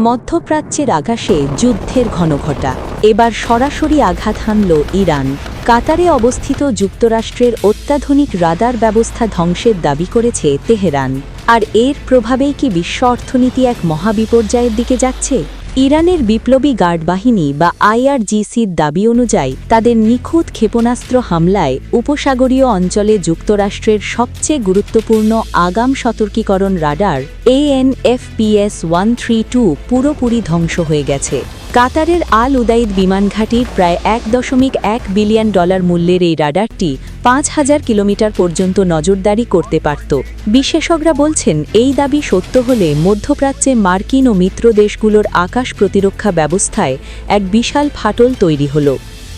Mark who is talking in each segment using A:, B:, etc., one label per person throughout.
A: মধ্যপ্রাচ্যের আকাশে যুদ্ধের ঘনঘটা। এবার সরাসরি আঘাত হানল ইরান। কাতারে অবস্থিত যুক্তরাষ্ট্রের অত্যাধুনিক রাডার ব্যবস্থা ধ্বংসের দাবি করেছে তেহরান। আর এর প্রভাবেই কি বিশ্ব অর্থনীতি এক মহাবিপর্যয়ের দিকে যাচ্ছে? ইরানের বিপ্লবী গার্ড বাহিনী বা আইআরজিসির দাবি অনুযায়ী তাদের নিখুঁত ক্ষেপণাস্ত্র হামলায় উপসাগরীয় অঞ্চলে যুক্তরাষ্ট্রের সবচেয়ে গুরুত্বপূর্ণ আগাম সতর্কীকরণ রাডার AN/FPS-132 পুরোপুরি ধ্বংস হয়ে গেছে। কাতারের আল উদাইদ বিমানঘাটির প্রায় $1.1 বিলিয়ন মূল্যের এই রাডারটি ৫,০০০ কিলোমিটার পর্যন্ত নজরদারি করতে পারত। বিশেষজ্ঞরা বলছেন, এই দাবি সত্য হলে মধ্যপ্রাচ্যে মার্কিন ও মিত্র দেশগুলোর আকাশ প্রতিরক্ষা ব্যবস্থায় এক বিশাল ফাটল তৈরি হল।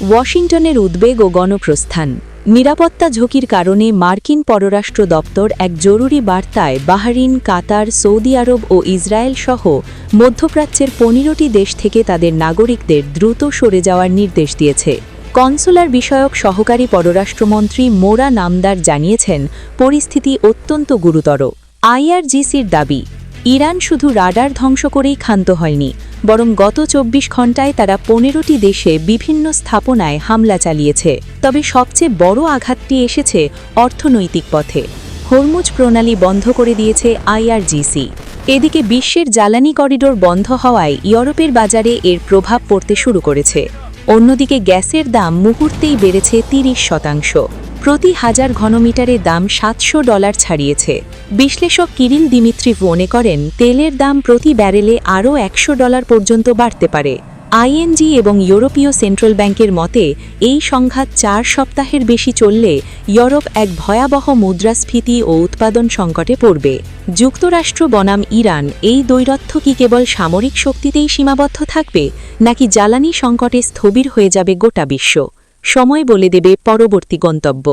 A: ওয়াশিংটনের উদ্বেগ ও গণপ্রস্থান। নিরাপত্তা ঝুঁকির কারণে মার্কিন পররাষ্ট্র দপ্তর এক জরুরি বার্তায় বাহরিন, কাতার, সৌদি আরব ও ইসরায়েল সহ মধ্যপ্রাচ্যের ১৫টি দেশ থেকে তাদের নাগরিকদের দ্রুত সরে যাওয়ার নির্দেশ দিয়েছে। কনসুলার বিষয়ক সহকারী পররাষ্ট্রমন্ত্রী মোরা নামদার জানিয়েছেন, পরিস্থিতি অত্যন্ত গুরুতর। আইআরজিসির দাবি, ইরান শুধু রাডার ধ্বংস করেই ক্ষান্ত হয়নি, বরং গত ২৪ ঘণ্টায় তারা ১৫টি দেশে বিভিন্ন স্থাপনায় হামলা চালিয়েছে। তবে সবচেয়ে বড় আঘাতটি এসেছে অর্থনৈতিক পথে। হরমুজ প্রণালী বন্ধ করে দিয়েছে আইআরজিসি। এদিকে বিশ্বের জ্বালানি করিডোর বন্ধ হওয়ায় ইউরোপের বাজারে এর প্রভাব পড়তে শুরু করেছে। অন্যদিকে গ্যাসের দাম মুহূর্তেই বেড়েছে ৩০%। প্রতি ১,০০০ ঘনমিটারের দাম $৭০০ ছাড়িয়েছে। বিশ্লেষক কিরিল দিমিত্রিভ মনে করেন, তেলের দাম প্রতি ব্যারেলে আরও $১০০ পর্যন্ত বাড়তে পারে। আইএনজি এবং ইউরোপীয় সেন্ট্রাল ব্যাংকের মতে, এই সংঘাত ৪ সপ্তাহের বেশি চললে ইউরোপ এক ভয়াবহ মুদ্রাস্ফীতি ও উৎপাদন সংকটে পড়বে। যুক্তরাষ্ট্র বনাম ইরান, এই দ্বৈরথ্য কি কেবল সামরিক শক্তিতেই সীমাবদ্ধ থাকবে, নাকি জ্বালানি সংকটে স্থবির হয়ে যাবে গোটা বিশ্ব? সময় বলে দেবে পরবর্তী গন্তব্য।